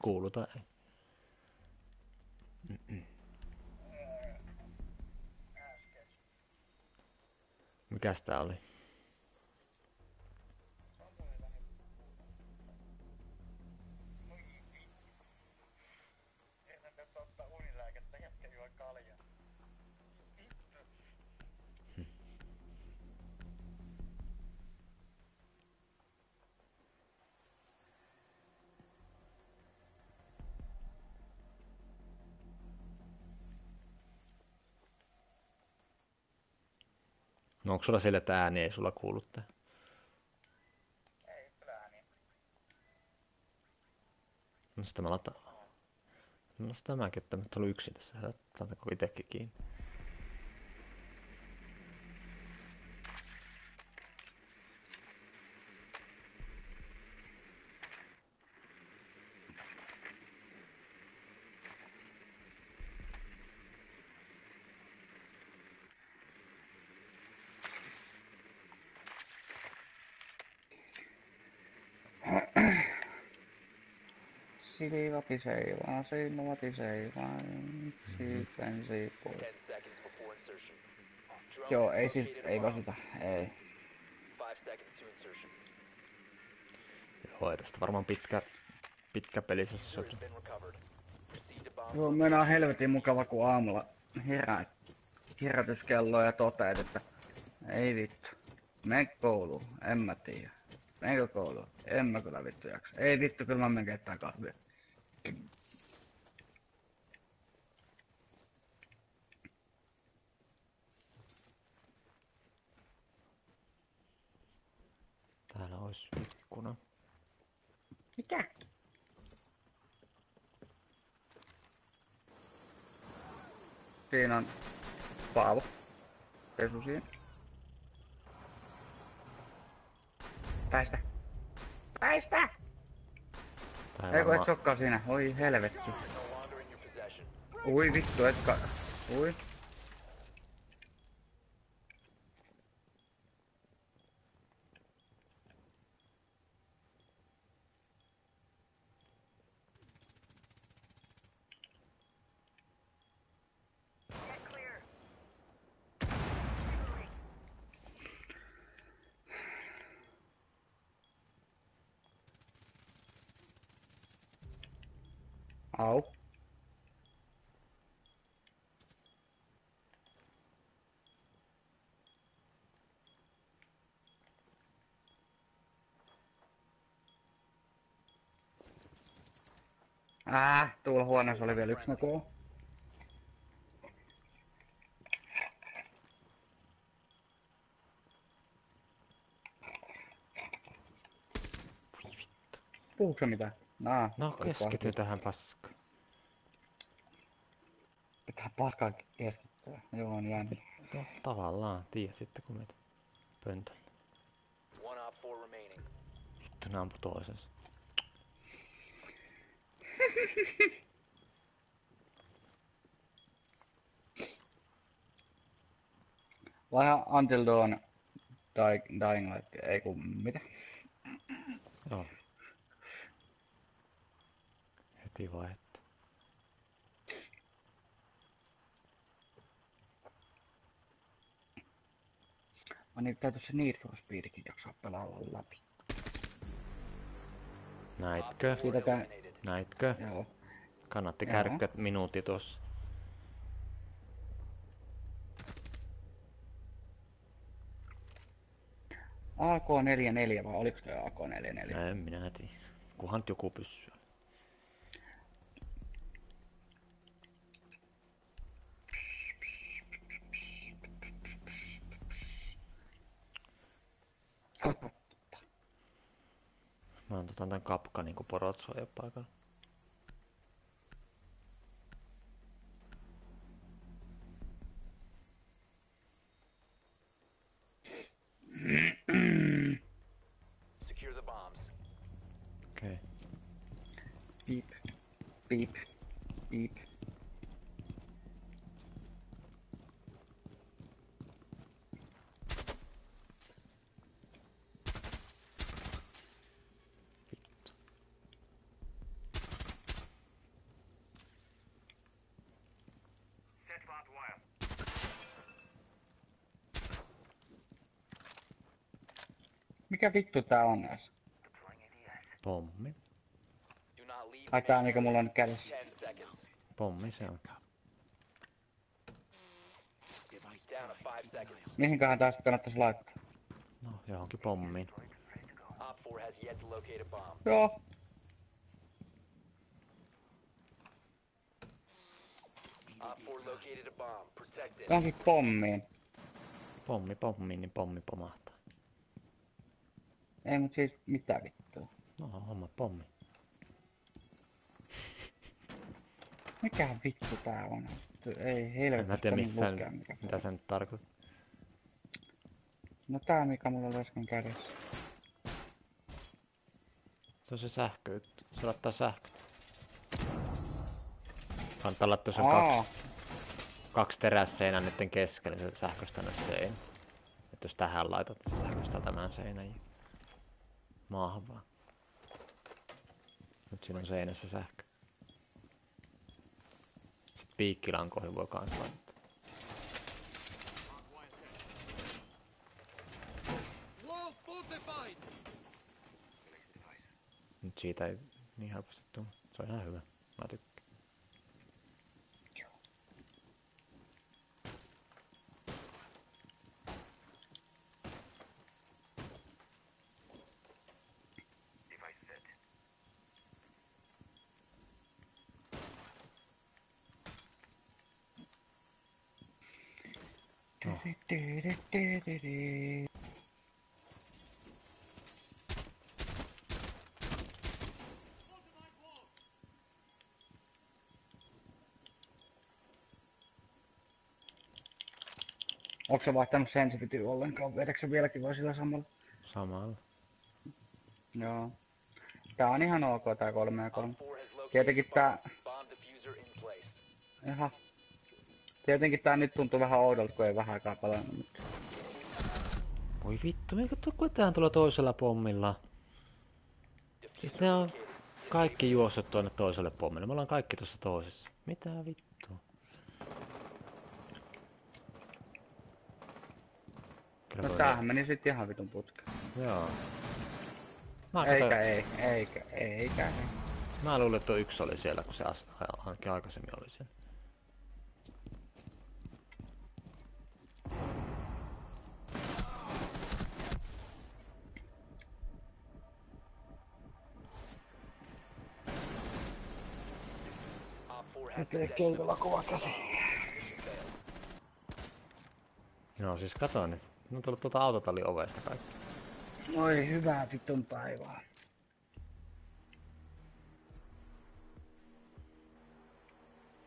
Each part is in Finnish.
kuuluu tai ei. Mikäs tää oli? No onko sulla sille, että ääni ei sulla kuulu tää? Ei kyllä ääniä. No sitä mä lataan. No sitä mäkin, että mä tullut yksin tässä. Laitaanko itekin kiinni? Silivati seivaa, silmavati seivaa, sitten pois. Joo, ei siis, ei vasita, ei. Joo, ei tästä varmaan pitkä pelisessä. Joo, mennään helvetin mukava, kun aamulla herätyskello ja toteet, että ei vittu. Menkö kouluun? En mä tiedä. Menkö kouluun? En mä kyllä vittu jaksa. Ei vittu, kyllä mä menen keittämään kahvia. Täällä olisi ikkuna. Mitä? Siinä on Paavo. Pesu siinä. Päästä. Päästä! Eikö et sokkaa siinä? Oi helvetti. Ui vittu, etkä... Ui. Au. Tuolla huoneessa oli vielä yksi näkö. Puhuuko sä mitään? No keskity tähän paskaan. Pitää paskaa keskittyä. Joo, on jäänyt. No tavallaan, tiedä sitten kun meitä pöntöllä. Vittu, ne ampu toisensa. Vähän Until Dawn Dying Light, ei kun mitä? Joo. Heti vaihetta. Mä niin täytyy se Need for Speedikin jaksaa pelailla läpi. Näitkö? Siitäkään... Näitkö? Joo. Kannatti kärkkyä minuutti tossa. AK-44 vai oliko toi AK-44? En minä tiedä. Kunhan joku pyssyy. Mä oon tän kapka niinku porot soi paikalla. Okei. Piip. Piip. Piip. Mikä vittu tää on edes? Pommi. Ai tää mikä mulla on kädessä. Pommi se on. Mihinköhän tää sit kannattais laittaa? No, johonkin pommiin. Joo. Johonkin pommiin. Pommiin, niin pommi pomahtaa. Ei mut siis mitä vittua. No, homma pommi. Mikä vittu tää on? Ei En mä helvetti tiedä sitä lukea mikä mitä se nyt tarkoittaa. No tää mikä mulla oli äsken kädessä. Se on se sähkö. Se laittaa sähkö. Kannattaa laittaa sen kaksi terässeinää niiden keskelle, se sähköstää ne seinät. Että jos tähän laitat, se sähköstää tämän seinän ja maahan vaan. Nyt siinä on seinässä sähkö. Sitten piikkilankoihin voi kans laittaa. Nyt siitä ei niin helposti tule. Se on ihan hyvä. Mä tykkään. Onko se vaihtanut sensitivity ollenkaan? Vedätkö se vieläkin vai sillä samalla? Samalla. Joo. Tää on ihan ok tää 3 ja 3. Tietenkin tää... Jaha. Tietenkin tää nyt tuntuu vähän oudolta, kun ei vähän aikaa palannut. Mutta... Voi vittu, mikä kuitenkaan tuolla toisella pommilla? Siis ne on kaikki juossut tuonne toiselle pommille. Me ollaan kaikki tuossa toisessa. Mitä vittua? No tämähän meni sit ihan vitun putkeen. Joo. Eikä. Mä luulen, että tuo yksi oli siellä, kun se ainakin aikaisemmin oli siellä. Nyt keitolla kova käsi. Joo, siis katoin, että ne on tullut tuolta autotallin ovesta kaikki. Oi hyvää vitun päivää.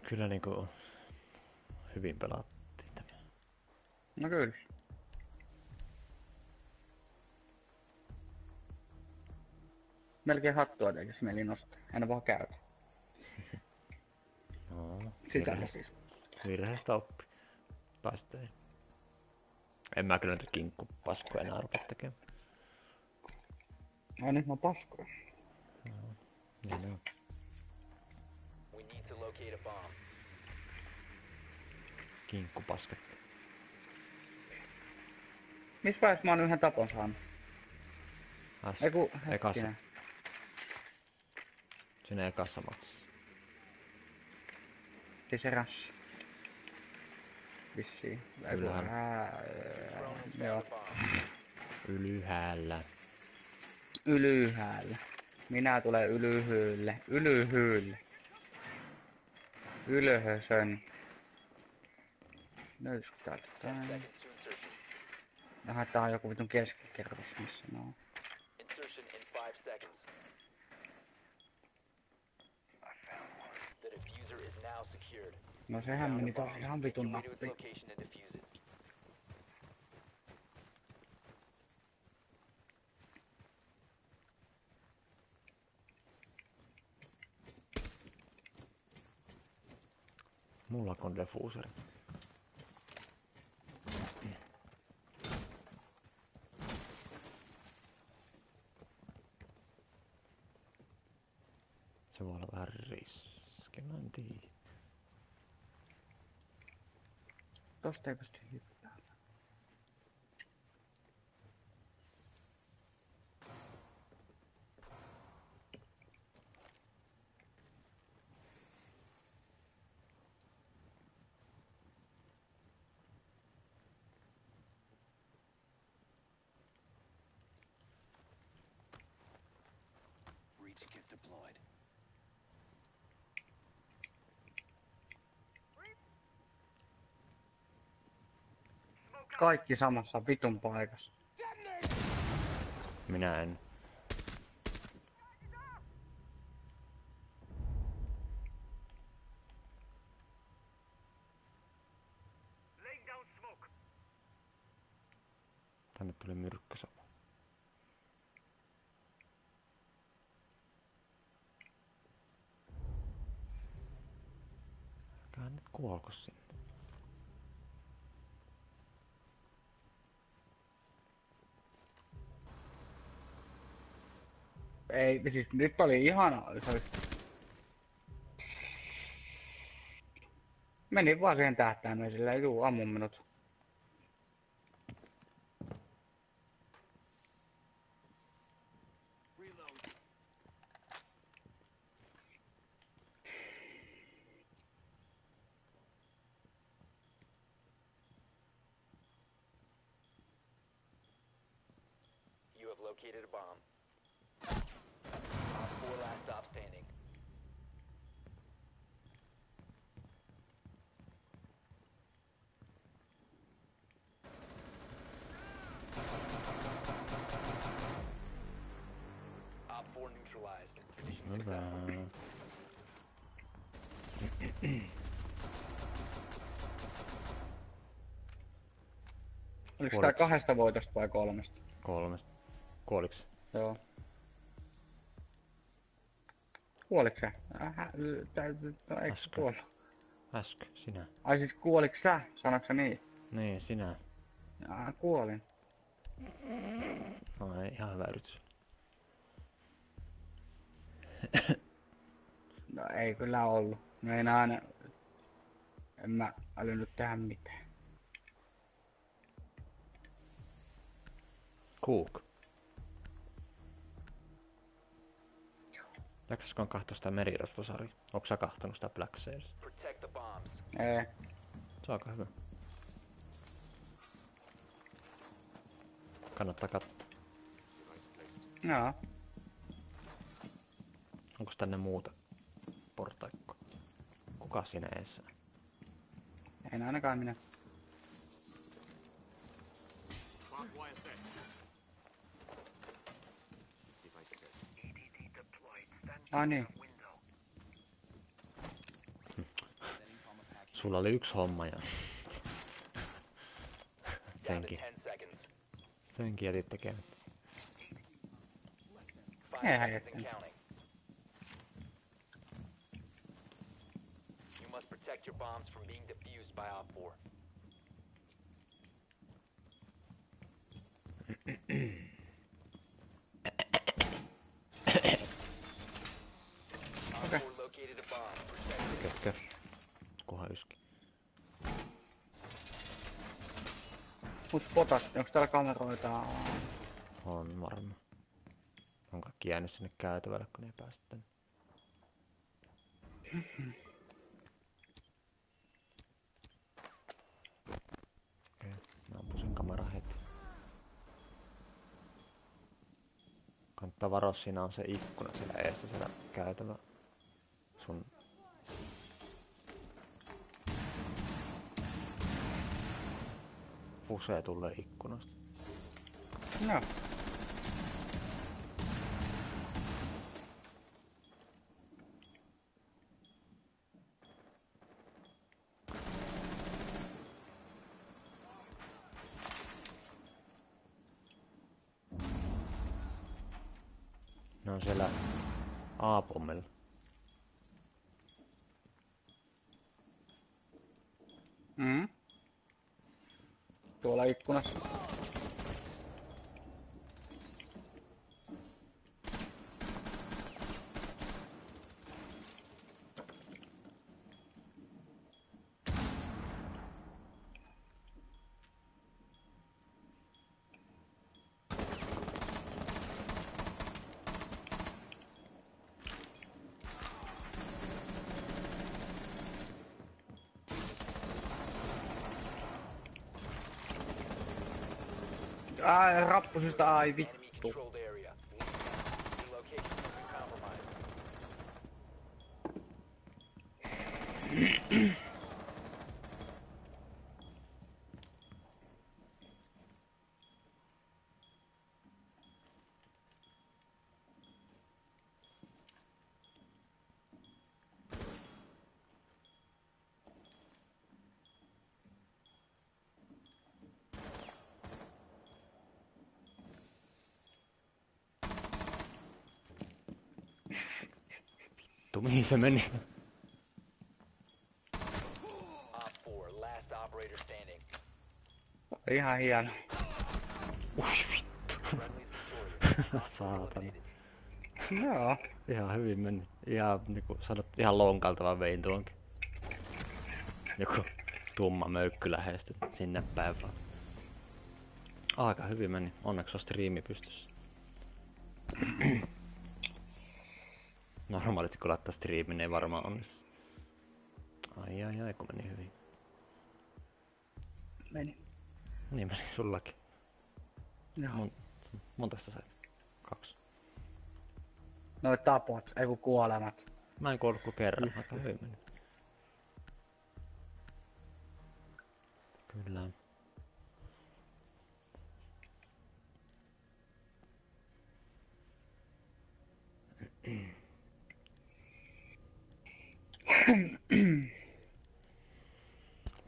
Kyllä niinku hyvin pelattiin tämä. No kyllä. Melkein hattua tekis mieli nostaa. En vaan käytä. No, Sisällä siis. virheestä oppi. Päästöihin. En mä kyllä nyt kinkkupaskuja enää rupea tekemään. Ai nyt mä paskoja. Niin on. Kinkkupasket. Missä vaiheessa mä oon yhden tapon saanut? Eiku, Ekassa. hetkinen. Siinä ekassa matsissa. Siis erässä. Vissiin. Joo. Ylhäällä. Ylhäällä. Minä tulen ylhyylle. Ylhösön. Löysikö täältä tää? Jaha, tää on joku vitun keskikerros, missä ne on. No sehän meni taas ihan vitun nappiin. Mulla on diffuseri. Se voi olla vähän riski, mä en tiedä. Tosta ei pysty hyppäämään. Breach kit deployed. Kaikki samassa vitun paikassa. Minä en. Tänne tuli myrkkysavu. Älkää nyt kuolko sinne. Ei, siis nyt oli ihana. Se oli... Menin vaan siihen tähtäimeen silleen, juu, ammun minut. Reload. You have located a bomb. Op 4 last stop standing. Op 4 neutralized. Mission Hyvä. successful. Oliko tää Kuoliko? 2 voitosta vai 3? 3. Kuoliks? Joo. Kuoliks sä? No eikö Äsken. kuollut? Äsken, sinä. Ai siis kuoliks sä? Sanoitko sä niin? Niin, sinä. Kuolin. No ei, ihan hyvä yritys. No ei kyllä ollut. Meinaan... En mä älynyt tehdä mitään. Cook. Jaksaskoon kahtoa sitä merirosvosarjaa? Onko sä kahtonut sitä Black Sails? Protect the bombs. Ei. Se on aika hyvä. Kannattaa katsoa. Device placed. Joo. Onko tänne muuta portaikkoa? Kuka siinä eessä? En ainakaan minä. Barbed wire set. Device set. Ai niin. Sending trauma package. Sulla oli yksi homma ja... Down to senkin. 10 seconds. Senkin jätit tekemättä. 5 Eihän seconds and jättänyt. counting. You must protect your bombs from being defused by Op 4. Op 4 located a bomb. Protect it. Ketkä? Kuhan yski. Mut potat, onks täällä kameroita? On varma. On kaikki jäänyt sinne käytävälle, kun ne ei päästä tänne. Okei, mä ampusin kameran heti. Kannattaa varoa, siinä on se ikkuna siellä eessä siellä käytävä. Sun... Usee tulee ikkunasta. No. Ne on siellä A-pommilla. Tuolla ikkunassa. Ai, rappusista, ai Enemy vittu. controlled area. Your location has been compromised. Vittu, mihin se meni? Op 4, last operator standing. Ihan hieno. Ui vittu. Friendly's victorious. Saatana. Joo. Ihan hyvin meni. Ihan niinku sanot, ihan lonkalta vaan vein tuonkin. Joku tumma möykky lähestyi sinne päin vaan. Aika hyvin meni. Onneksi on striimi pystyssä. Normaalisti kun laittaa striimin, niin ei varmaan onnistu. Ai, kun meni hyvin. Meni. Niin meni sullakin. Joo. Monta sä sait? 2. Noi tapot, ei kun kuolemat. Mä en kuollut kuin kerran, aika hyvin meni. Kyllä.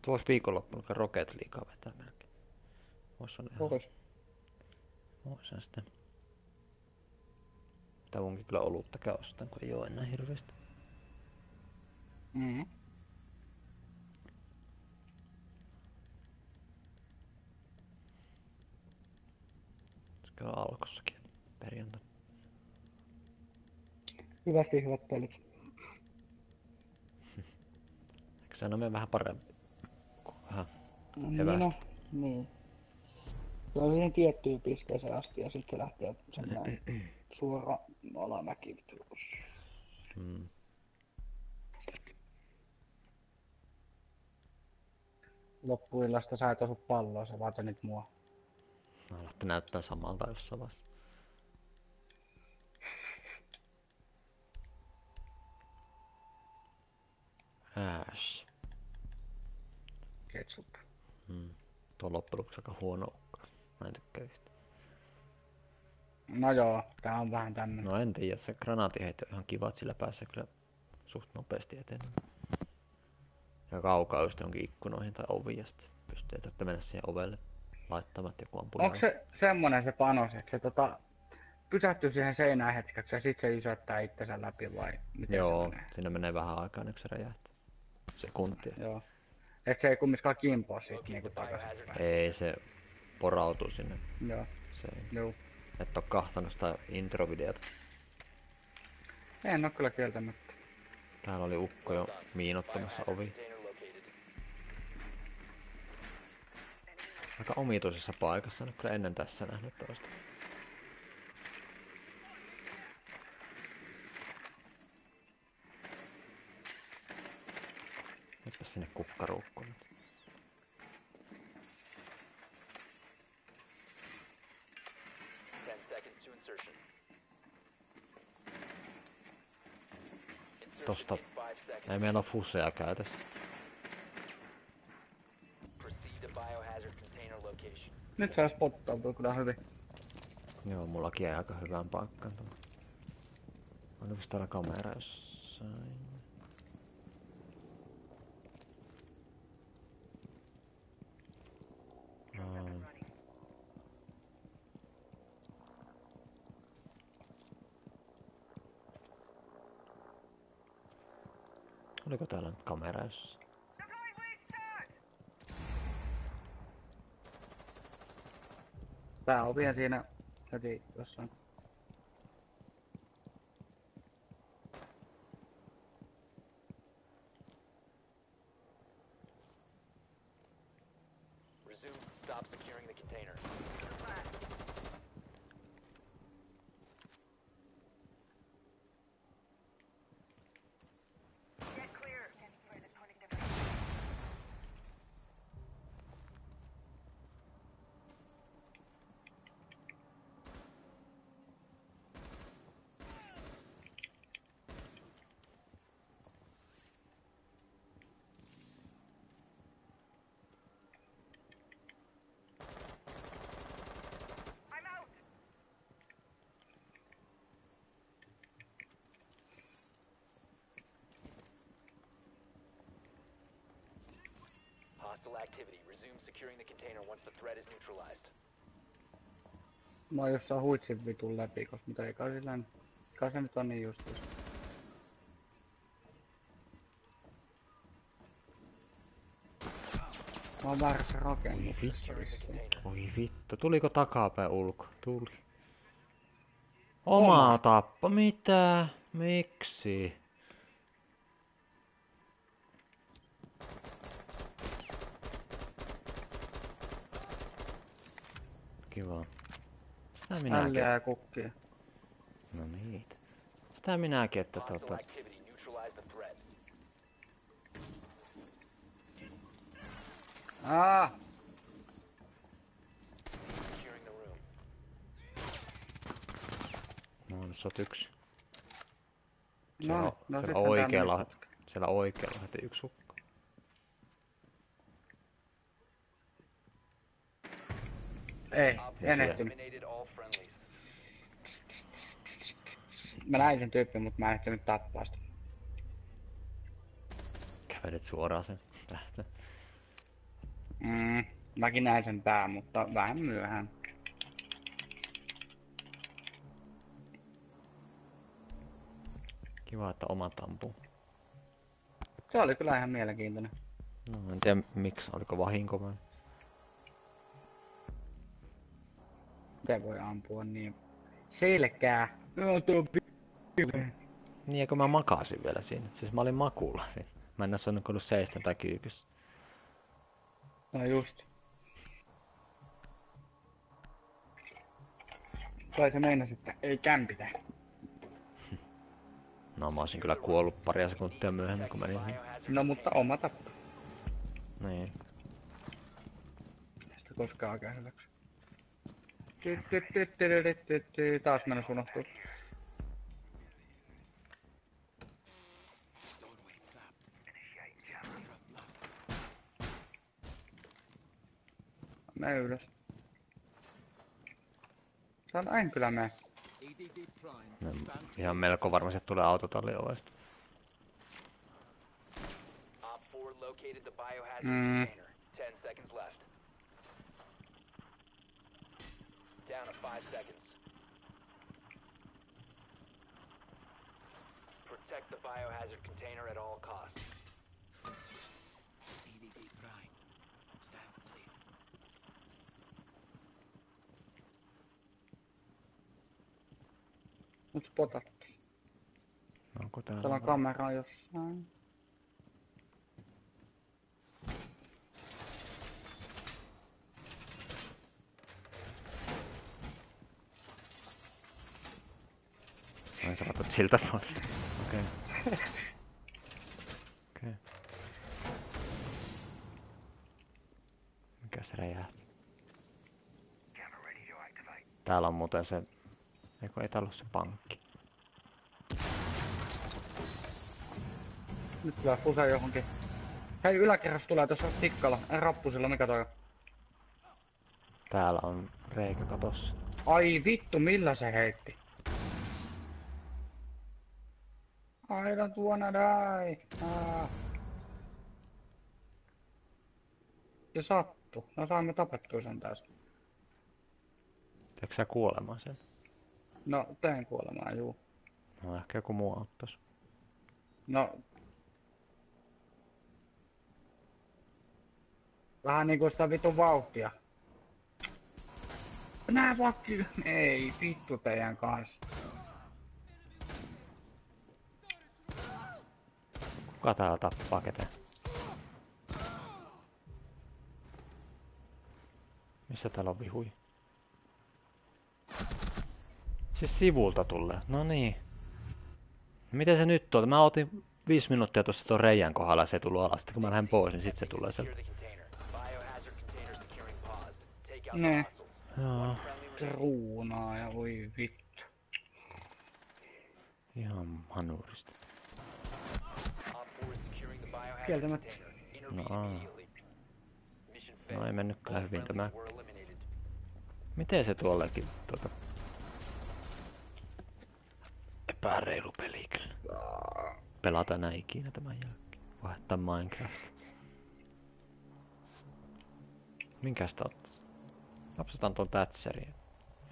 Tuossa viikonloppuna Rocket Leaguea vetää melkein. Vois on ihan... Vois on sitten. Tää munkin kyllä olutta käy ostan, kun ei oo enää hirveesti. Mm. Se käy Alkossakin perjantaina. Hyvästi hyvät pelit. Eikö se mene vähän parempi? Vähän Niin, evästä. no, niin. Se on siihen tiettyyn pisteeseen asti ja sitten lähtee semmoinen suora alamäki. Mm. Loppuillasta sä et osu palloa, sä vaatinit mua. Mä lähti näyttää samalta jossain vaiheessa. Ash. Ketsup. Tuo on loppujen lopuksi aika huono ukko. Mä en tykkää yhtään. No joo, tää on vähän tämmönen. No en tiedä, se granaatinheitto on ihan kiva, että sillä pääsee kyllä suht nopeasti eteen. Ja kaukaa just jonkin ikkunoihin tai oviin ja sitten pystyy tarvitse mennä siihen ovelle laittamaan, että joku ampuu. Onko se semmonen se panos, että se pysähtyy siihen seinään hetkeksi ja sit se isoittaa itsensä läpi vai miten Joo, se menee? siinä menee vähän aikaa, niin kun se räjähtää. Sekuntia. Joo. Et se ei kumminkaan kimpoa siitä niinku takaisin. Ei, se porautuu sinne. Joo, Se ei. joo. Et oo kahtanut sitä introvideota. En oo kyllä kieltämättä. Täällä oli ukko jo miinottamassa ovi. Aika omituisessa paikassa, en oo kyllä ennen tässä nähnyt toista. Nytpä sinne kukkaruukkuun nyt. Tosta ei meillä oo fuseja käytössä. Nyt saa spottautua kyllä hyvin. Joo, mullakin ei aika hyvään paikkaan tämä. Oliko täällä kamera jossain? Oliko täällä nyt kamera jossain? Pääovi on siinä heti jossain. Resume. Stop securing the container. hostile activity. Resume securing the container once the threat is neutralized. Mä oon jossain huitsin vitun läpi, koska mitä ei kai sillä... Kai se nyt on niin justiis. Mä oon väärässä rakennuksessa vissiin. Oi vittu, tuliko takapäin ulko? Tuli. Omaa tappa, mitä? Miksi? Kiva. Sitä minäkin. Älliä ja kukkia. No niitä. Sitä minäkin, että Hostile activity. Neutralize the threat. Securing the room. No nyt sot yksi. No, no siellä sitten oikealla, siellä oikealla heti yksi hukka. Ei, Op en ehtinyt. eliminated all friendlies. Mä näin sen tyyppin, mut mä en ehtinyt tappaa sitä. Kävelet suoraan sen tähtä. Mäkin näin sen pää, mutta vähän myöhään. Kiva, että oma ampuu. Se oli kyllä ihan mielenkiintoinen. No, en tiedä miksi, oliko vahinko vai? Se voi ampua niin selkää. No tuo Niin, kun mä makasin vielä siinä. Siis mä olin makuulla siinä. Mä en olisi ollut seistä tai kyykyssä. No just. Kai se meinasi, että ei kämpitä. No mä olisin kyllä kuollut paria sekuntia myöhemmin kun menin. No mutta oma tappa. Niin. Sitä koskaan oikein hyväksy. Taas mennä unohtuu. Mene ylös. Tää on aina kyllä mene. No, ihan melko varmasti tulee autotallin ovesta. Op 4 located the biohazard Mm. container. 10 seconds left. Down to 5 seconds. Protect the biohazard container at all costs. Nyt spotattiin. Onko Täällä täällä? on kamera jossain. Ai sä otat siltä pois. Okei. Okei. Mikä se räjähti? Täällä on muuten se... Eikö ei täällä ole se pankki? Nyt tulee fusa johonkin. Hei, yläkerras tulee tuossa tikkalla. Rappusilla, mikä toi on? Täällä on reikä katossa. Ai vittu, millä se heitti? I don't wanna die. Se sattu. No saamme tapettua sen täysin. Teekö sä kuolemaan sen? No, teen kuolemaan, juu. No ehkä joku muu auttais. No. Vähän niinku sitä vitun vauhtia. Nää vakki... Ei, vittu teidän kanssa. Kuka täällä tappaa ketään? Missä täällä on vihui? Siis sivulta tulee. No niin. Miten se nyt tuolta? Mä otin 5 minuuttia tuossa tuon reijän kohdalla ja se ei tullut alas. Sitten kun mä lähden pois, niin sit se tulee sieltä. Secure the container. Biohazard container securing paused. Take out Nee. the hostiles. Joo. Friendly remaining. Ruunaa ja voi vittu. Ihan hanurista. Op 4 is securing the biohazard Kieltämättä. container. Intervene No, immediately. Mission No failed. ei mennyt kyllä All hyvin tämä. friendlies were eliminated. Miten se tuollekin epäreilu peli kyllä. Pelata enää ikinä tämän jälkeen. Vaihtaa Minecraft. Minkäs tää ottais? Lapsetaan tuon Thatcherin.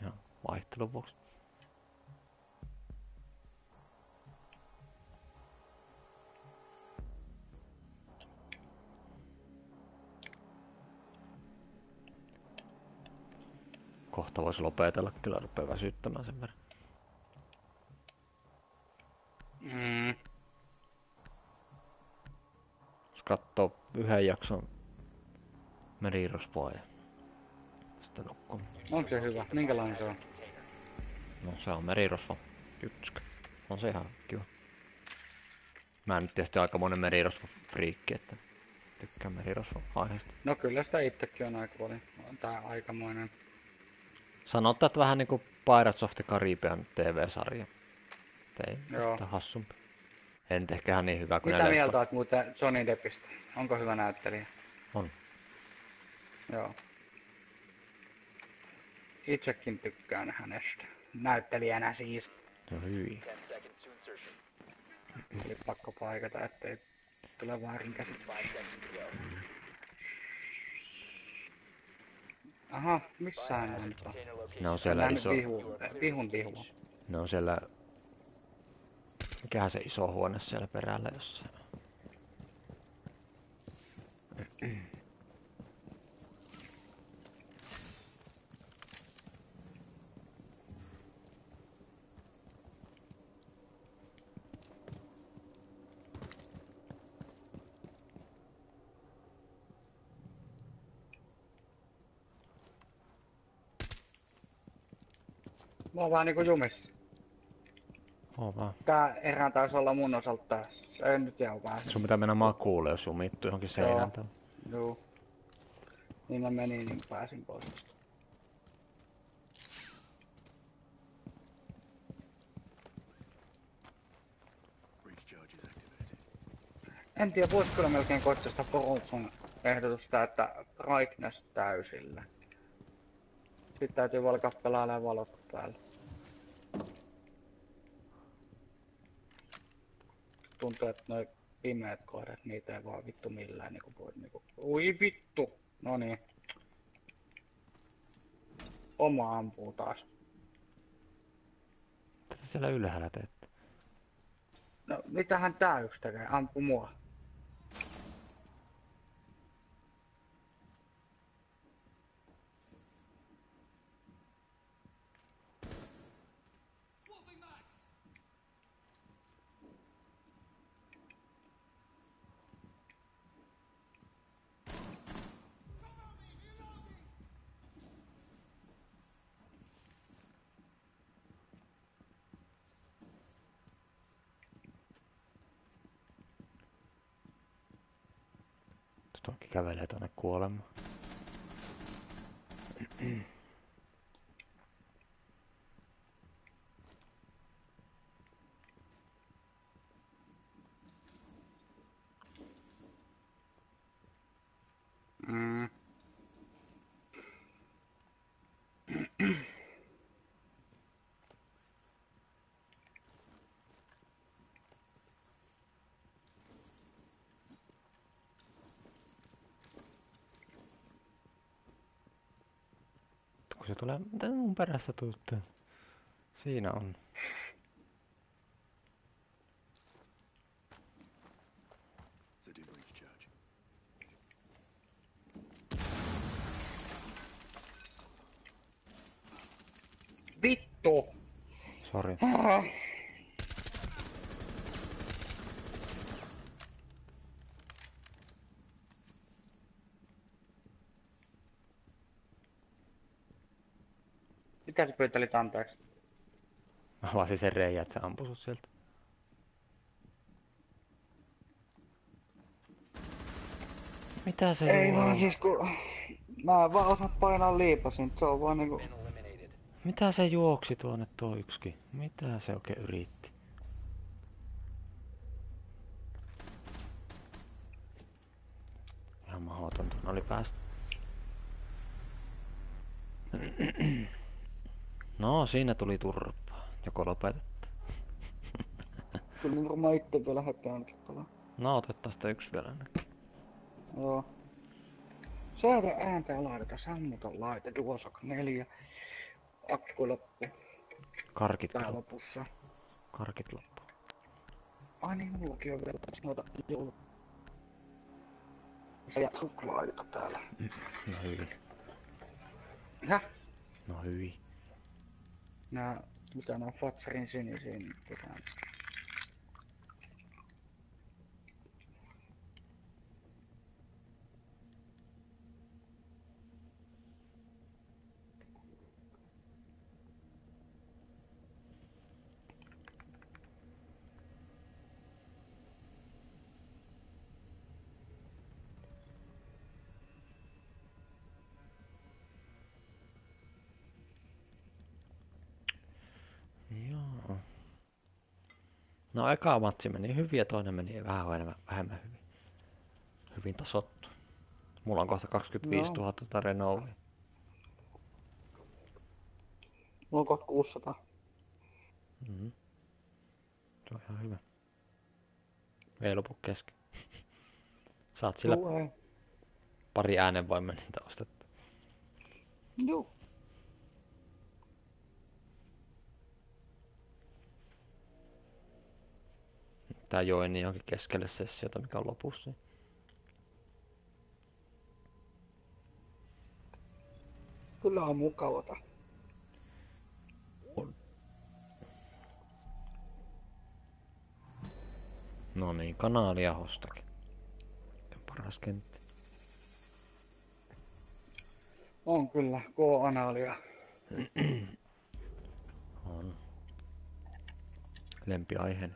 Ihan vaihtelun vuoksi. Kohta voisi lopetella, kyllä rupeaa väsyttämään sen verran. Jos katsoo yhden jakson merirosvoa ja sitten nukkuu. Onko se hyvä? Minkälainen se on? No se on merirosvo jytskä. On se ihan kiva. Mä nyt tietysti aikamoinen merirosvo-friikki, että tykkään merirosvo-aiheesta. No kyllä sitä itsekin on aika paljon. On tää aikamoinen. Sanotaan, että vähän niinku Pirates of the Caribbean TV-sarja. Ei Joo. sitä hassumpi. En nyt ehkä ihan niin hyvä kuin Mitä ne mieltä leffat. oot muuten Johnny Deppistä? Onko hyvä näyttelijä? On. Joo. Itsekin tykkään hänestä. Näyttelijänä siis. No hyi. 10 seconds to insertion. Eli pakko paikata, ettei tule väärin käsit. 5 seconds to go. Aha, missä hän on? Container location. Ne on siellä Nähnyt iso... vihun. Ne on siellä... Mikähän se iso huone siellä perällä jossain. Mä oon vähän niinku jumissa. Oo vaan. Tää erä taisi olla mun osalta tässä. Se ei nyt ihan pääse. Sun pitää mennä makuulle, jos sumittu johonkin seinään. Tai... Joo. Niin mä menin, niin pääsin pois tosta. En tiedä, voisi kyllä melkein koittaa sitä Porulsun ehdotusta, että brightness täysillä. Sitten täytyy valkaa pelailemaan valot päällä. Tuntuu, että noi pimeät kohdat, niitä ei vaan vittu millään niinku voi niinku... Ui vittu! Noniin. Oma ampuu taas. Mitä siellä ylhäällä teet? No mitähän tää yks tekee? Ampu mua. Tuokin kävelee tonne kuolemaan. Mm. Kun se tulee... Mitä mun perässä tuutte? Siinä on. Vittu! Sori. Ah. Mitä sä pyytelit anteeksi? Mä avasin sen reijän, että se ampui sut sieltä. Mitä se Ei juo? vaan siis kun... Mä en vaan osaa painaa liipasin, se on vaan niinku... Been eliminated. Mitä se juoksi tuonne tuo yksikin? Mitä se oikein yritti? Ihan mahdotonta. Oli päästä. No, siinä tuli turpaa. Joko lopetetta? Kyllä mun varmaan itse vielä hetken ainakin pelaa. No, otetaan sitä yksi vielä. Joo. Saada ääntä ja laiteta, sammuton laite, DualShock 4. Akku loppu, Karkit tää loppu. lopussa. Karkit loppu. Ai niin, mullakin on vielä noita joulu. Ja suklaita täällä. No hyvin. Häh? No hyvin. Mitä nää Fatserin sinisiä nyt tehdään? Joo. No eka matsi meni hyvin ja toinen meni vähän vähemmän hyvin. Hyvin tasottu. Mulla on kohta 25 000 Renovia. Mulla on kohta 600. Mm-hmm. Se on ihan hyvä. Ei lopu kesken. Saat sillä Tulee. pari äänenvoimen niitä ostettu. Joo. Tää joini johonkin keskelle sessiota, mikä on lopussa. Kyllä on mukavata. On. No niin, kanaalia hostakin. Paras kenttä. On kyllä, K-analia. On. Lempiaiheeni.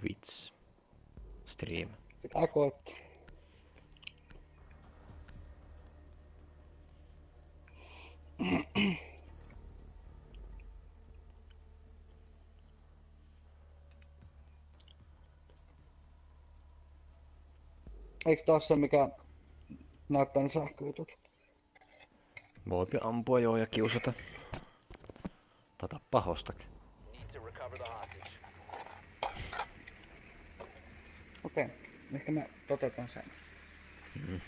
Twitch. Stream. Pitää koettaa. Eiks taas se mikä näyttää ne sähköjutut? Voipi ampua joo ja kiusata. Tai tappaa hostakin. Need to recover the hostage. Okei, ehkä mä toteutan sen. Mm.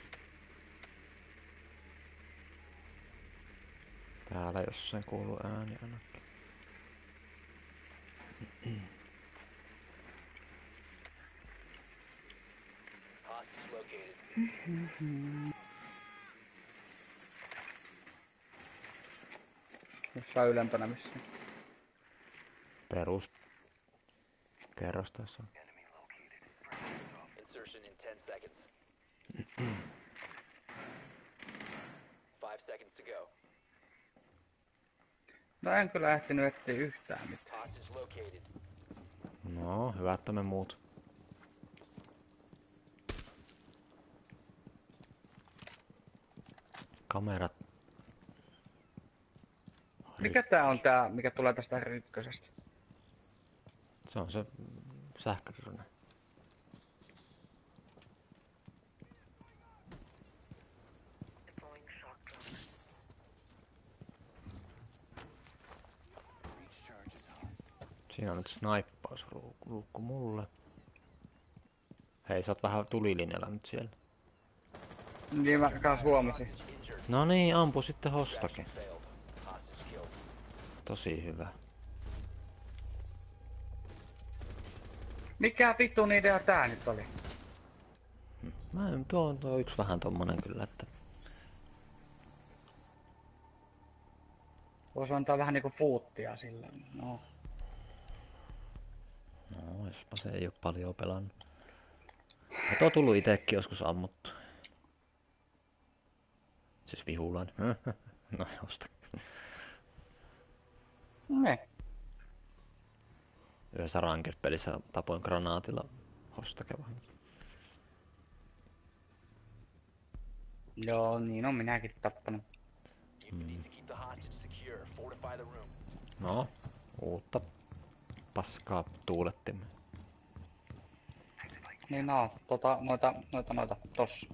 Täällä jossain kuuluu ääni ainakin. Hostage located. Jossain ylempänä missä. Perus. Kerros tässä. Insertion in 10 seconds. 5 seconds to go. No en kyllä ehtinyt etsiä yhtään mitään. Hostage located. No, hyvä, että me muut. Kamerat. Mikä tää on tää, mikä tulee tästä R1? Se on se sähködrone. Siinä on nyt snaippausluukku mulle. Hei, sä oot vähän tulilinjalla nyt siellä. Niin mä kans huomasin. Injured. No niin, ampu sitten hostakin. Failed. Hostage killed. Tosi hyvä. Mikä vitun idea tää nyt oli? Tuo on yksi vähän tommonen kyllä, että Voisi antaa vähän niinku fuuttia sillä. No. no, jospa se ei oo paljon pelannut. Ja tuo tullut itekin joskus ammuttu. Siis vihulan. No osta. Ne. Yhdessä ranked-pelissä tapoin granaatilla hostakevan. Joo, niin on minäkin tappanut. You need to keep the hostage secure. Fortify the room. No, uutta paskaa tuulettimme. Niin noita, tossa.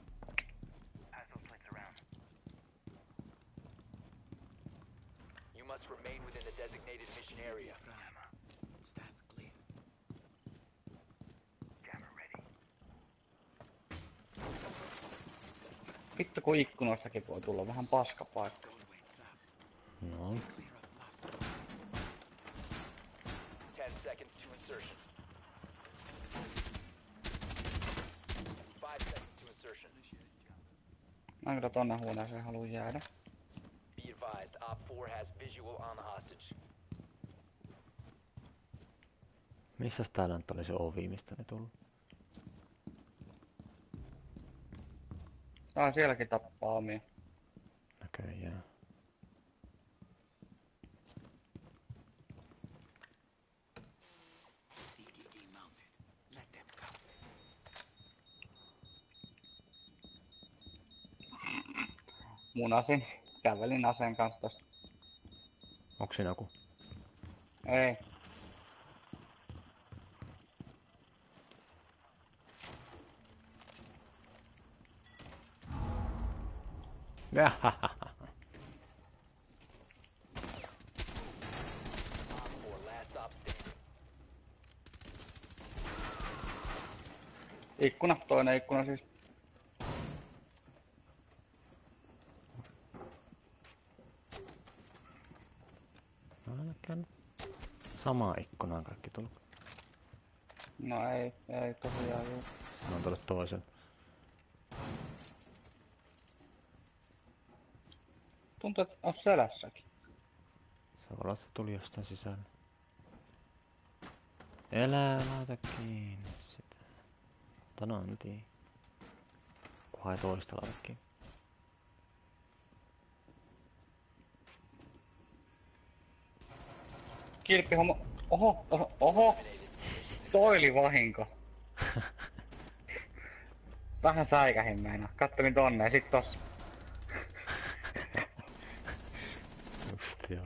You must remain within the designated mission area. Vittu kun ikkunoistakin voi tulla vähän paskapaikka. No. 10 seconds to insertion. 5 seconds to insertion. Mä kyllä tonne huoneeseen haluun jäädä. Be advised, Op 4 has visual on the hostage. Missäs täällä nyt oli se ovi, mistä ne tullut? Tää sielläkin tappaa omia. Näköjään. Munasin. Kävelin aseen kanssa tosta. Onks siinä joku? Ei. Op 4, last stop standing. Ikkuna, toinen ikkuna siis. Ainakaan samaa ikkunaan kaikki tullut. No ei tosiaan juu. Ne on tullut toisen. Tuntuu, että on selässäkin. Se voi olla, että se tuli jostain sisällä. Elää, laita kiinni sitä. Mutta no, en tiedä. Kunhan ei toista laita kiinni. Kilppihomo. Oho. Toi oli vahinko. Vähän säikähin meinaa. Kattelin tonne ja sit tossa. Just joo.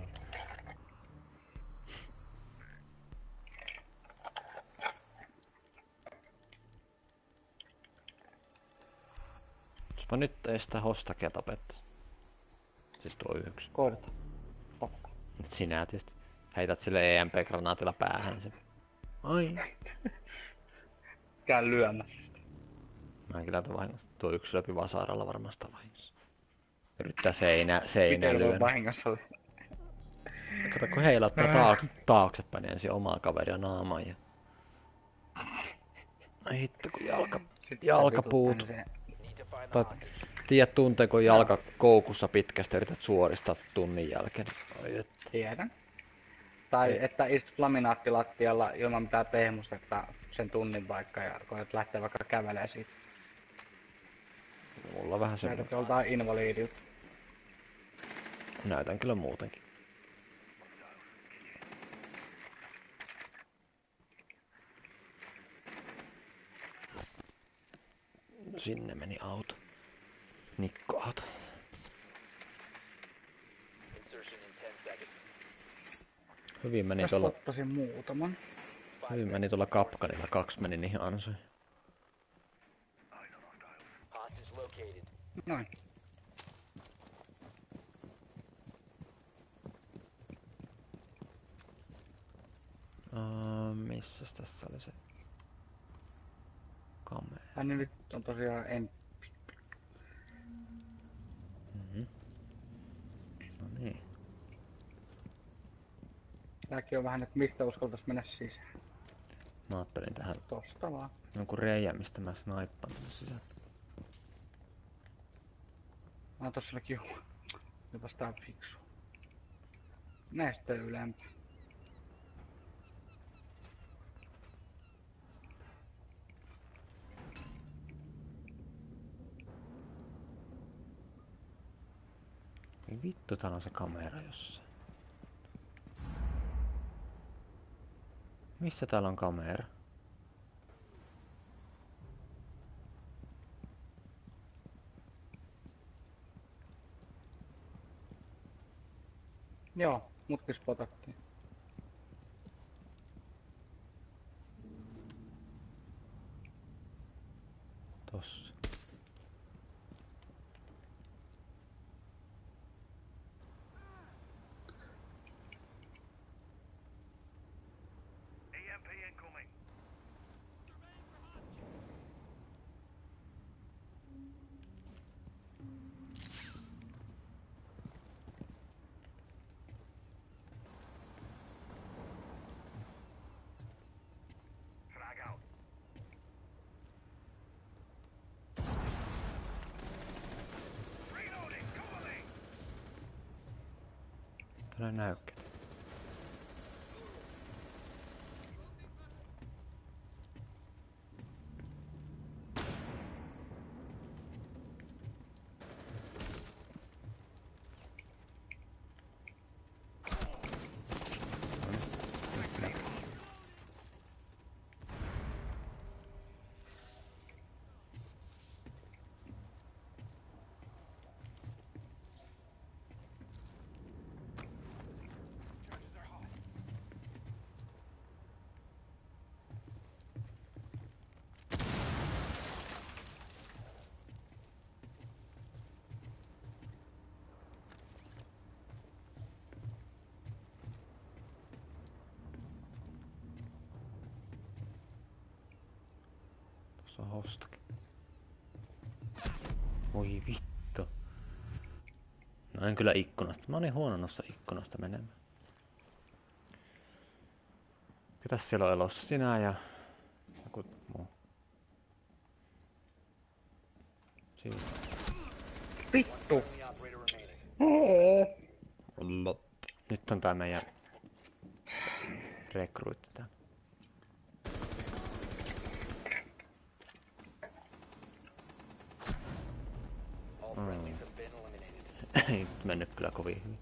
Jospa nyt ei sitä hostakia tapetta. Siis tuo yksi. Koidata. Pakka. Nyt sinä tietysti heität sille EMP-granaatilla päähän sen. Ai. Käy lyömässä sitä. Mä en kyllä vahingossa. Tuo yksi läpi vasaralla varmasta vahingossa. Yrittää seinää Miten voi lyödä. vahingossa oli? Kato kun heilauttaa taaksepäin niin ensin omaa kaveria naamaan ja... Ai hitto kun jalkapuut. Need to find the Tai hostage. tiedät tunteeko jalka koukussa pitkästi yrität suoristaa tunnin jälkeen. Ai et. Tiedän. Tai Ei. että istut laminaattilattialla ilman mitään pehmustetta sen tunnin vaikka ja koet lähteä vaikka kävelee siitä. Mulla on vähän Näytät semmoinen. joltain invaliidilta. Näytän kyllä muutenkin. Sinne meni auto. Nikko-auto. Insertion in 10 seconds. Hyvin meni Tässä tuolla, ottaisin muutaman. Kapkanilla. 2 meni niihin ansoihin. Hostage located. Noin. Missäs tässä oli se kamera? Hän nyt on tosiaan Mhm. No niin. Tääkin on vähän, että mistä uskaltais mennä sisään. Mä ajattelin tähän Tosta vaan. jonkun reijän, mistä mä snaippaan tänne sisään. Tossakin juu. Jopas tää on fiksu. Mene sitten ylempää. Ei vittu, täällä on se kamera jossain. Missä täällä on kamera? Joo, mutkin spotattiin. tossa. Täällä näykkä. Tuossa on hostakin. Voi vittu. No en kyllä ikkunasta. Mä olin huono noissa ikkunasta menemään. Ketäs siellä on elossa? Sinä ja joku muu. Siinä. Vittu! Only operator remaining. Nyt on tää meidän rekruitti tää. All friendlies have been eliminated. Ei mennyt kyllä kovin hyvin.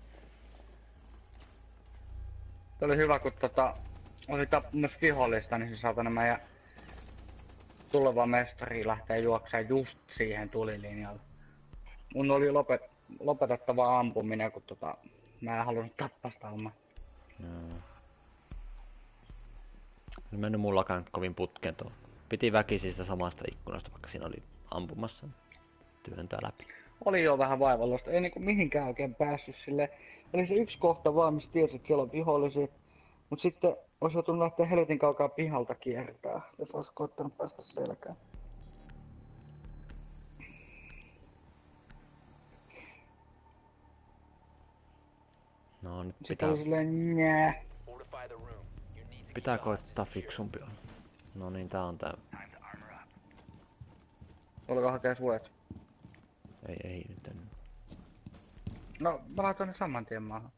Se oli hyvä, kun oli tappamassa vihollista, niin se saatana meidän tuleva mestari lähtee juokseen just siihen tulilinjalle. Mun oli lopetettava ampuminen, kun mä en halunnut tappaa sitä omaa. Joo. Ei mennyt mullakaan kovin putkeen tuo. Piti väkisin sitä samasta ikkunasta, vaikka siinä oli ampumassa. Työntää läpi. Oli jo vähän vaivalloista, ei niinku mihinkään oikein päässyt sille. Oli se yksi kohta vaan, missä tiesi, että siellä on vihollisia. Mut sitten olisi joutunut lähteä helvetin kaukaa pihalta kiertää, jos olisi koittanut päästä selkään. No nyt Sitten oli silleen njää. Fortify the room. You need to pitää keep koittaa fiksumpi olla. No niin, tää on tää. Oliko hakea suojat? Ei nyt en. No, mä laitoin ne saman tien maahan.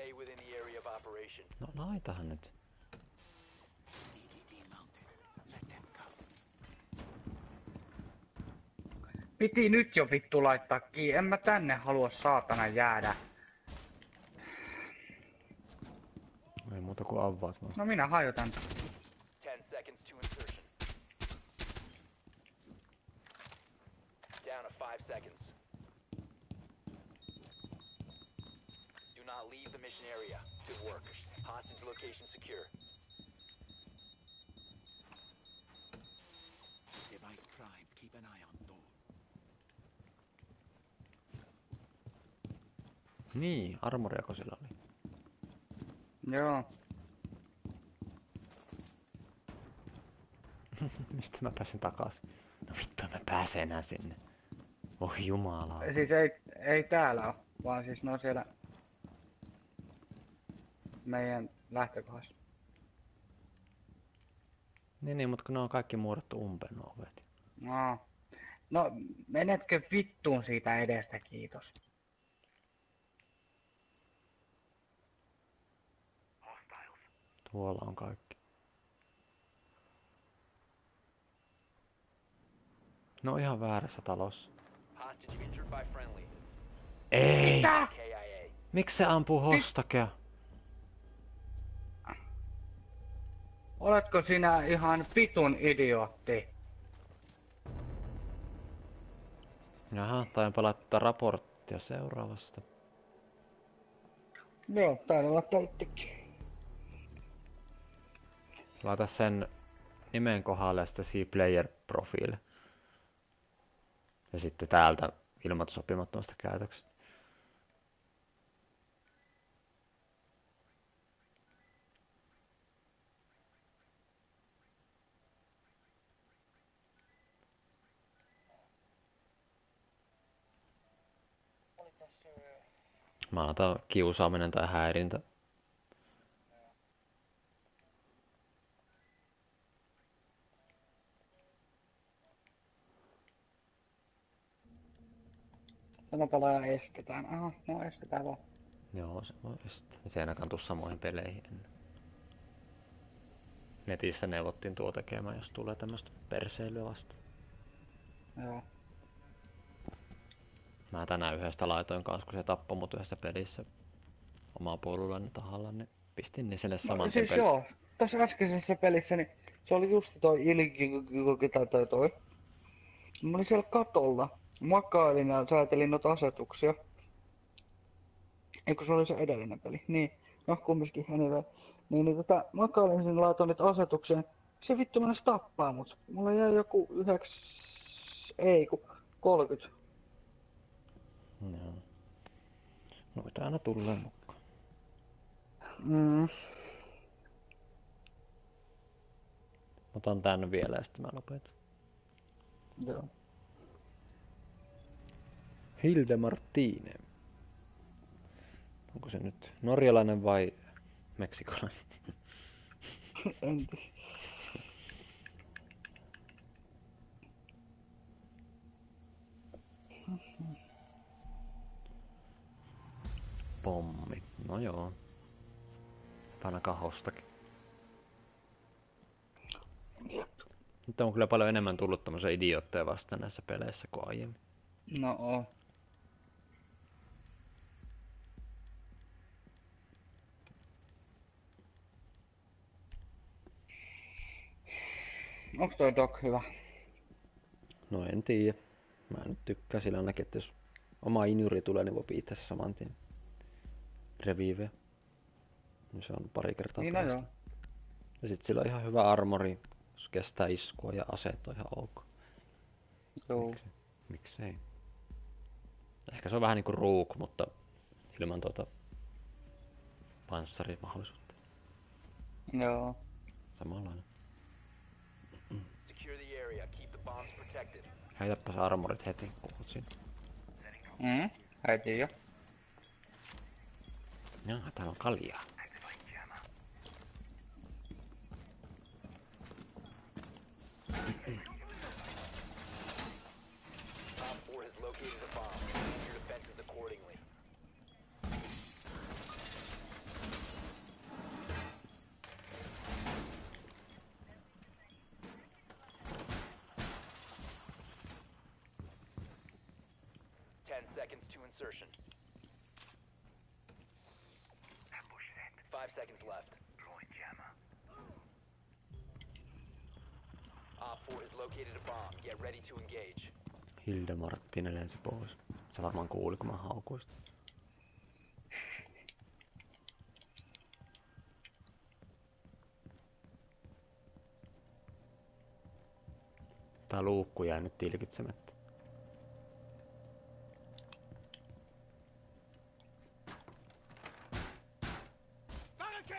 stay within the area of operation. No laitahan nyt. Piti nyt jo vittu laittaa kiinni, en mä tänne halua saatana jäädä. Ei muuta kuin avaat vaan. No minä hajotan. 10 seconds to insertion. Down to 5 seconds. Do not leave the mission area. Good work. Hostage location secure. Device primed. Keep an eye on door. Niin, armoriako sillä oli? Joo. Mistä mä pääsen takaisin? No vittu, mä pääsen enää sinne. Oi jumala. Siis ei täällä oo, vaan siis ne on siellä meidän lähtökohdassa. Niin, mutta kun ne on kaikki muodottu umpeen nuo ovet. No, menetkö vittuun siitä edestä, kiitos. Tuolla on kaikki. No ihan väärässä talossa. Hostage injured by friendly. Ei! Mitä? KIA. Miksi se ampuu hostakea? Oletko sinä ihan vitun idiootti? Jaha, taidanpa laittaa raporttia seuraavasta. Joo, taidan olla itsekin. Laita sen nimen kohdalle ja sitten see player profile. Ja sitten täältä ilmoitus sopimattomasta käytöksestä. Mä otan kiusaaminen tai häirintä. Tämä pelaaja estetään. Aha, no estetään vaan. Joo, se voi estää. Se ei ainakaan tuu samoihin peleihin ennen. Netissä neuvottiin tuo tekemään, jos tulee tämmöstä perseilyä vasta. Joo. Mä tänään yhdestä laitoin kanssa, kun se tappoi mut yhdessä pelissä omaa puolueellani tahalla, niin pistin niin sille saman No, siis joo, tässä äskeisessä pelissä niin se oli just toi Ilgi tai toi. Mä olin siellä katolla, makailin ja säätelin noita asetuksia. Eikö se oli se edellinen peli? Niin, no kumminkin anyway. Niin makailin sinne, laitoin niitä asetuksia. Se vittu mennäs tappaa mut. Mulla jäi joku 30. Joo. Noita aina tulee mukaan. Mm. Otan tän vielä ja sitten mä lopetan. Joo. Hilde Martine. Onko se nyt norjalainen vai meksikolainen? En tiedä. Pommi. No joo. Ainakaan hostakin. Nyt on kyllä paljon enemmän tullut tämmöisiä idiootteja vastaan näissä peleissä kuin aiemmin. No oo. Onks toi Doc hyvä? No en tiedä. Mä nyt tykkään sillä ainakin, että jos oma injuri tulee, niin voi piittää se saman tien. Revive. No se on pari kertaa Niin no joo. Ja sit sillä on ihan hyvä armori, jos kestää iskua ja aseet on ihan ok. Joo. Miksei? Ehkä se on vähän niinku Rook, mutta ilman panssarimahdollisuutta. Joo. Samanlainen. Secure the area. Keep the bombs protected. Heitäpäs armorit heti, kun oot siinä. Heti jo. Jaa, täällä on kaljaa. Top 4 has located a bomb. Use your defenses accordingly. Seconds to insertion. 5 seconds left. Op 4 has located a bomb. Get ready to engage. Hilde Marttinen lensi pois. Se varmaan kuuli, kun mä haukuin sitä. Tää luukku jäi nyt tilkitsemättä.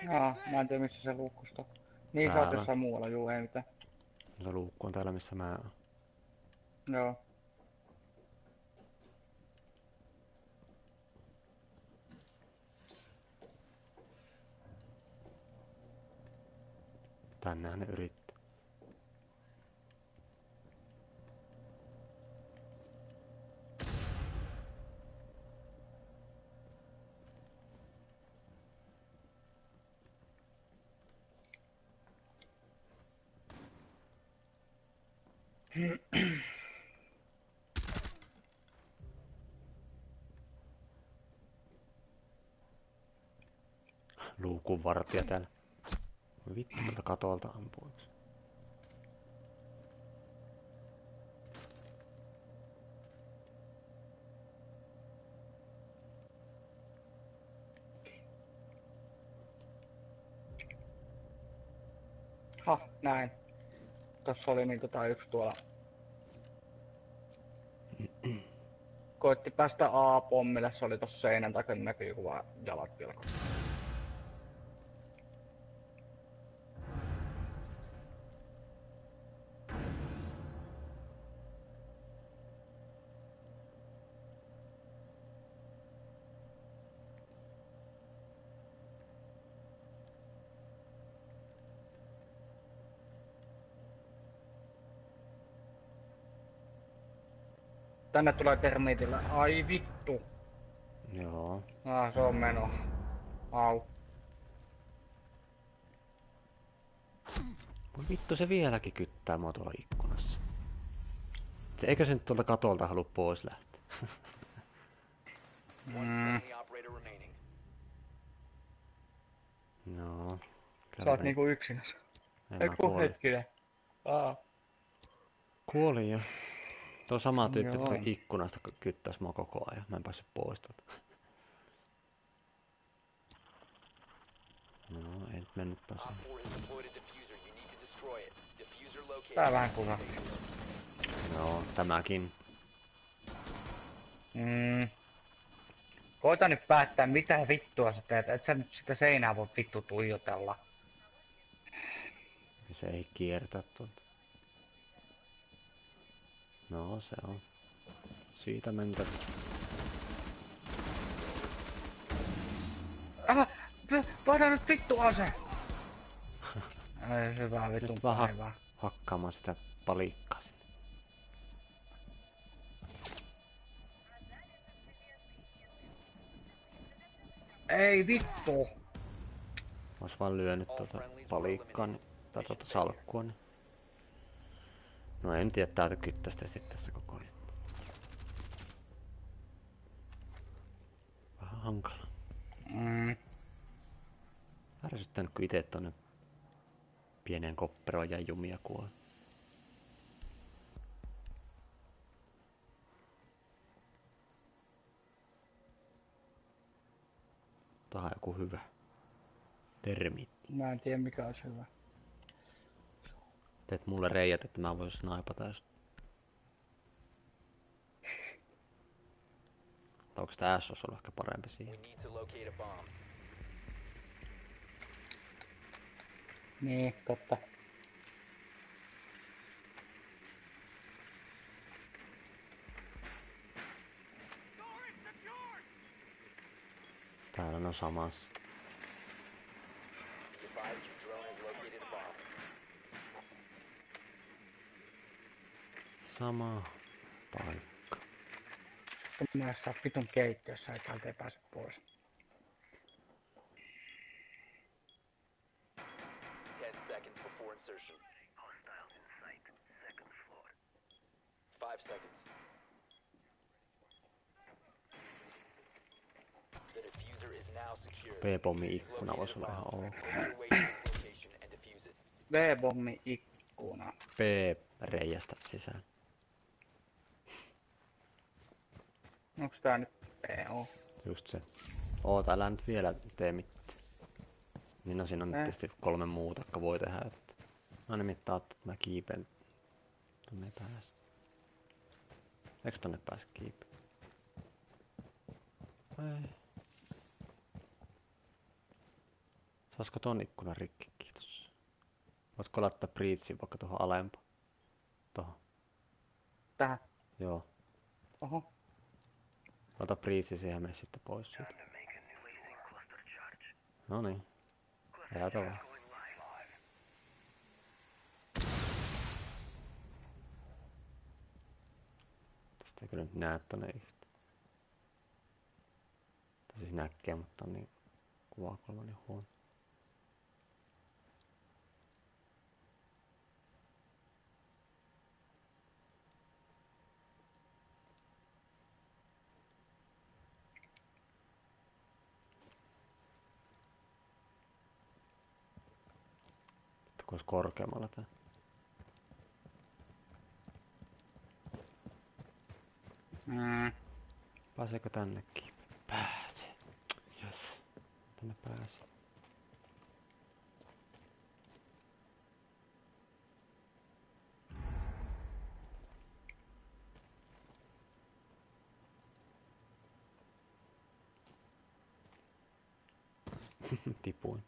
Jaa, mä en tiedä missä se luukkusta. Niin sä oot jossain muualla, juu ei mitään. Se luukku on täällä, missä mä oon. Joo. Tänään ne yrittää. Luukun vartija täällä. Vittu, tuolta katolta ampuiksi. Ha, näin. Tossa oli niin yksi tuolla. Koitti päästä A-pommille, se oli tossa seinän takana, näkyy kun vaan jalat pilkot. Tänne tulee termiitillä. Ai vittu. Joo. Se on meno. Au. Voi vittu, se vieläkin kyttää mua tuolla ikkunassa. Eikö se nyt tuolta katolta halua pois lähteä? One friendly operator remaining. Joo. Sä oot niinku yksinäs. En Ei mä kun kuolin. hetkinen. Kuolin jo. Tuo sama tyyppi Joo. tuli ikkunasta kyttäis mua koko ajan. Mä en päässyt pois tuolta. No, ei nyt mennyt Op tosiaan. 4 has deployed a diffuser. You need to destroy it. Diffuser located. Tää vähän kuva. Joo, tämäkin. Koita nyt päättää mitä vittua sä teet. Et sä nyt sitä seinää voi vittu tuijotella. Se ei kiertää tuolta. No, se on. Siitä mentä. Paina nyt vittu ase! Ei hyvää vitun Nyt vähän päivää. hakkaamaan sitä palikkaa sinne. Ei vittu! Ois vaan lyönyt tuota palikkaa, niin, tai tuota salkkua, niin. No en tiedä, täältä kyttästä sitten tässä koko ajan. Vähän hankala. Ärsyttänyt, kun ite tonne pieneen kopperoon jäi jumia kuolee. Tää on joku hyvä termiitti. Mä en tiedä mikä olisi hyvä. Teet mulle reijät, että mä voisin snaipata just. Onko tää S olisi ollut ehkä parempi We siihen? need to locate a bomb. Niin, totta. Täällä on samassa. Be advised your drone has located a bomb. Sama paikka. Mä en saa vitun keittiössä, että täältä ei pääse pois. 10 seconds before insertion. 5 seconds. The diffuser is now secure. B-pommin ikkuna voisi olla ihan ok. Make your way to this location and defuse it. V-bommi ikkuna. B-reijästä sisään. Onks tää nyt PO? Just se. Oota, älä nyt vielä tee mitään. Niin no siinä on nyt tietysti 3 muuta, jotka voi tehdä. Että... No nimittäin ajattelin, että mä kiipen. Tonne ei pääse. Eiks tonne pääse kiipen? Ei. Saisko ton ikkunan rikki? Kiitos. Voitko laittaa breachin vaikka tuohon alempaan? Tohon. Tähän. Joo. Oho. Ota breachi siihen ja mene sitten pois siitä. Noniin. Jäätä vaan. Tästä ei kyllä nyt näe tonne yhtä. Siis näkee, mutta on niin kuvakulma niin huono. Kun olisi korkeammalla tää. Pääseekö tännekin? Pääsee. Jes. Tänne pääsee. Tipuin.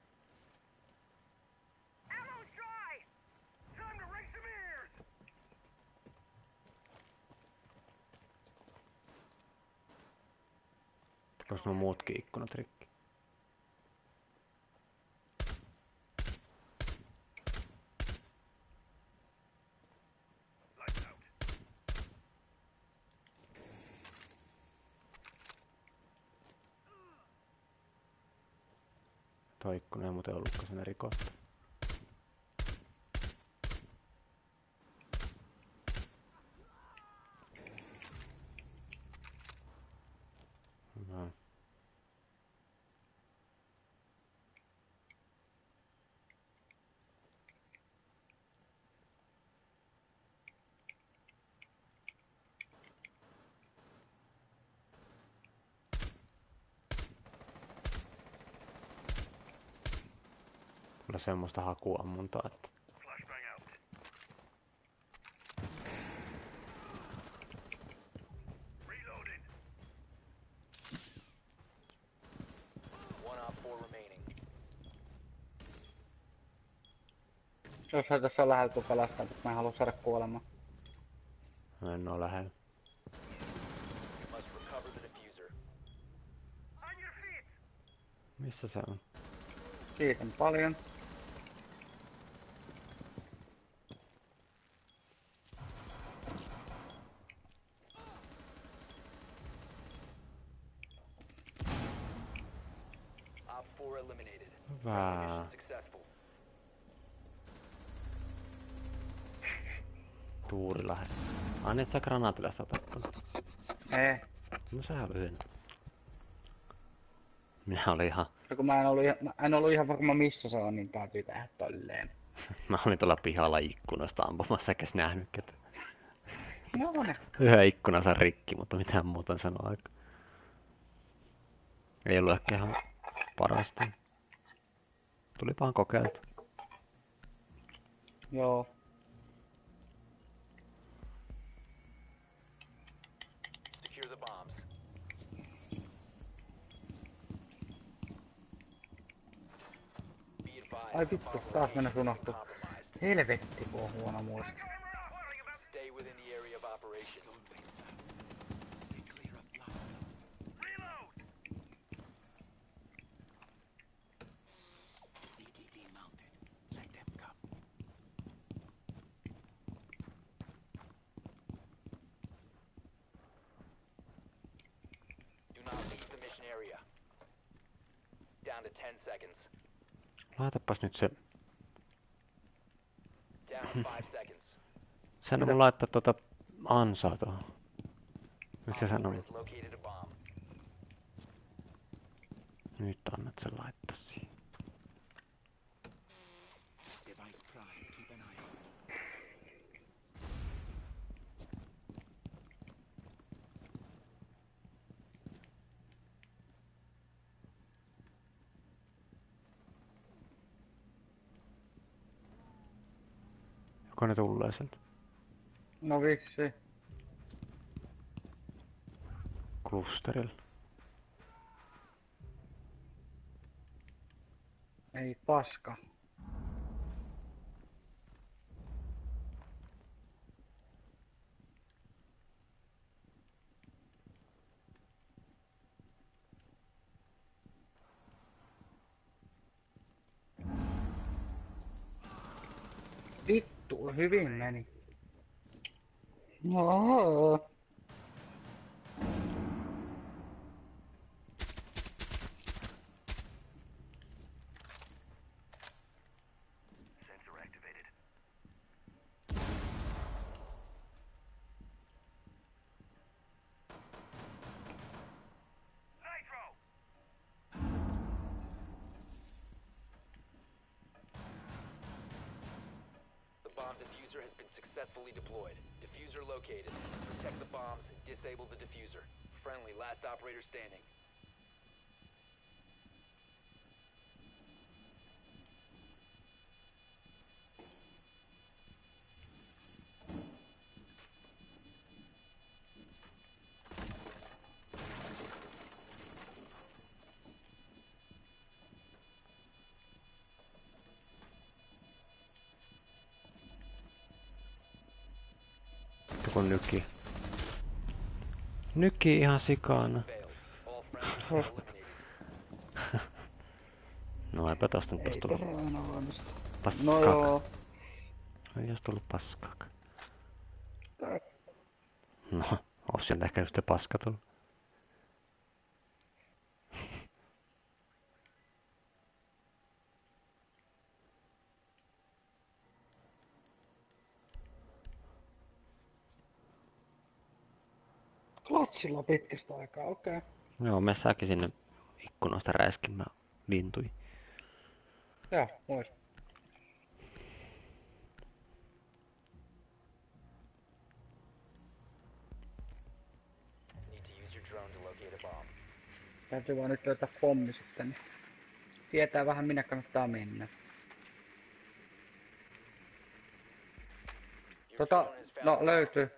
Tekos nuo muutkin ikkunat rikki? Tuo ikkuna ei muuten ollutkaan sen rikosta. Hyvä. Kyllä semmoista hakuammuntaa, että One op 4 remaining. Jos sä tässä on lähellä, kun pelastaa, mutta mä en halua saada kuolemaan. en oo lähellä. You must recover the diffuser. Missä se on? Kiitän paljon. Op 4 eliminated. Hyvä. Successful. Tuurilahe. Ai niin, et sä granaatilla sitä tappanut. Ei. No sehän oli hyvin. Minä olin ihan... Ja kun mä en ollut ihan varma missä se on, niin täytyy tehdä tolleen. Mä olin tuolla pihalla ikkunasta ampumassa, eikä nähnyt ketään. Joo ne. Yhden ikkunansa rikki, mutta mitään muuta en sano aika. Ei ollut ehkä ihan parasta. Tulipahan kokeiltu. Joo. Secure the bombs. Be advised. Ai vittu, taas mennä unohtu. Helvetti, kun on huono muisti. Stay within the area of operation. Don't wait, sir. Stay clear of blast zone. EDD mounted. Let them come. Do not leave the mission area. Down to 10 seconds. Laitapas nyt se... Down to 5 seconds. Sen on laittaa tuota ansaa tuohon. Miksi sä Op 4 sanoit? has located a bomb. Nyt annat sen laittaa siihen. Device primed. Keep an eye on door. Joko ne tulee sieltä? No vissi. Klusterilla. Ei paska. Vittu, hyvin meni. No. The bomb diffuser has been successfully deployed. Diffuser located. Protect the bombs and disable the diffuser. Friendly, last operator standing. Kun nyki. Nyki ihan sikana. Failed. All friendlies are eliminated. No eipä tosta nyt Ei ois tullut tässä aina onnistu. paskaa. No joo. Ei jos tullut paskaa. Tää- No, ois sieltä ehkä just se paska tullut. Klatsilla pitkästä aikaa, okei. Joo, me saakin sinne ikkunoista räiskimään lintui. Joo, vois. Need to use your drone to locate a bomb. Täytyy vaan nyt löytää pommi sitten, niin tietää vähän minne kannattaa mennä. Your drone has found No löytyy.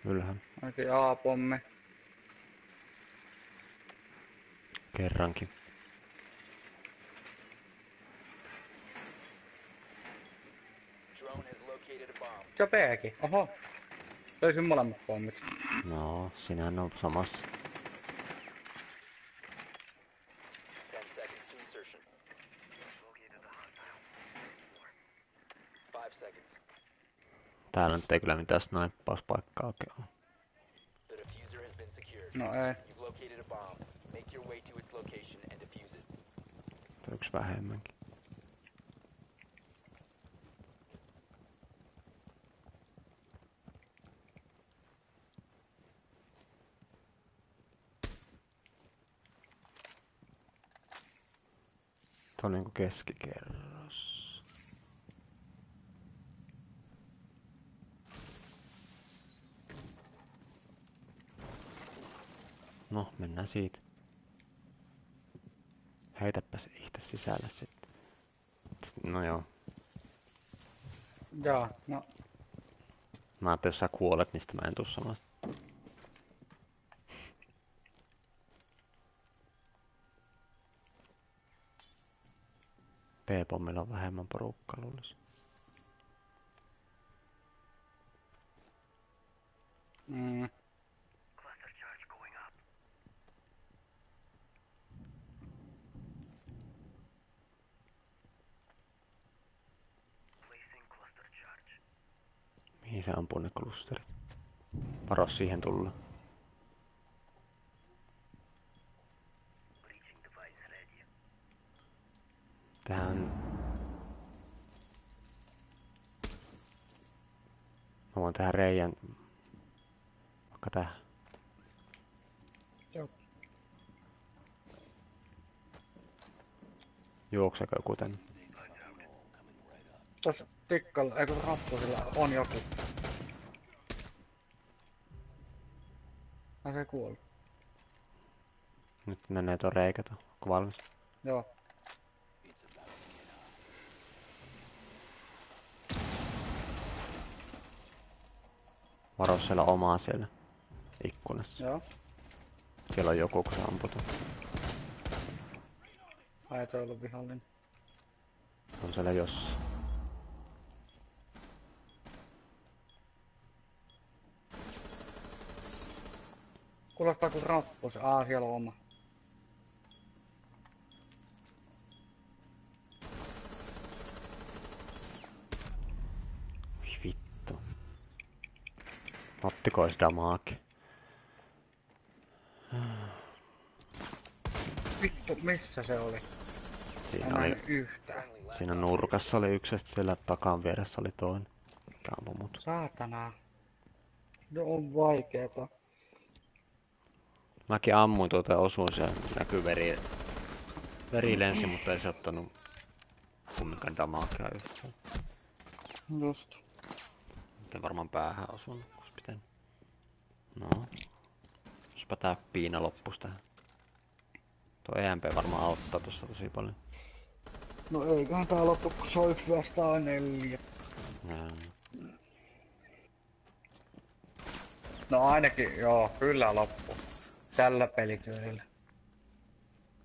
Ylhäällä. Ainakin A-pommi. Kerrankin. drone has located a bomb. Se on B:kin. Oho. Löysin molemmat pommit. No, sinähän on samassa. 10 seconds to insertion. 5 seconds. Täällä nyt ei kyllä mitään snaippauspaikkaa oikein ole. The diffuser has been secured. No ei. You've located a bomb. Make your way to its location and defuse it. Tai yksi vähemmänkin. Tuo on niinku keskikerros. No, mennään siitä. Heitäpäs itse sisälle sitten. No joo. Jaa, no. Mä ajattelin, jos sä kuolet, niin sitten mä en tuu samasta. P-pommilla on vähemmän porukkaa luulis. Mm. Mihin se ampuu ne klusterit? Varo siihen tulla. Tähän... Mä voin tehdä reijän... Vaikka tähän. Joo. Juokseeko joku tänne? Tossa tikkalla, eikö rappusilla on joku. Ai se kuoli. Nyt menee tuo reikä tuo. Onko valmis? Joo. Varo siellä omaa siellä ikkunassa. Joo. Siellä on joku, kun se ampuu tuon. Ai toi ollut vihollinen. On siellä jossain. Kuulostaa kuin rappus. Siellä on oma. Oi vittu. Ottiko ees damaake? Vittu, missä se oli? Siinä En oli, nähnyt yhtään. Friendly last siinä nurkassa oli yksi ja sit siellä takan vieressä oli toinen. Mikä ampui mut. Saatana. No on vaikeeta. Mäkin ammuin tuota osuun, se näkyy veri lensi, mutta ei se ottanut kumminkaan damakea yhtään. Just. Miten varmaan päähän osunut, kun se pitänyt. No. Jospa tää piina loppus tähän. Tuo EMP varmaan auttaa tossa tosi paljon. No eiköhän tää loppu, kun se on 1 vastaan 4. Nää. No ainakin, joo, kyllä loppu. Tällä pelityylillä.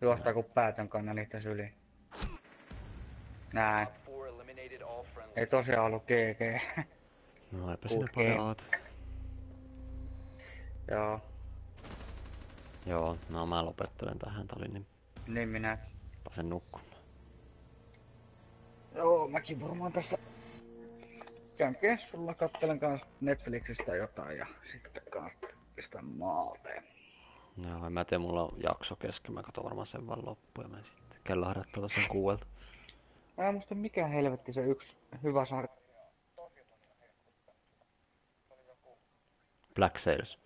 Juostaa kun päätön kanna niitä syliin. Näin. Op 4 eliminated all friendlies. Ei tosiaan ollut GG. No eipä siinä Good paljon game. oot. Joo, Joo, no mä lopettelen tähän. Tää oli niin niin minä. pääsen nukkumaan. Joo, mäkin varmaan tässä käyn kessulla, kattelen kanssa Netflixistä jotain ja sitten kanssa pistän maaleen. Joo, en mä tiedä, mulla on jakso kesken. Mä katon varmaan sen vaan loppuun ja mä sitten kello herättää sen 6. Mä en muista mikä helvetti se yksi hyvä sarja. Black Sails.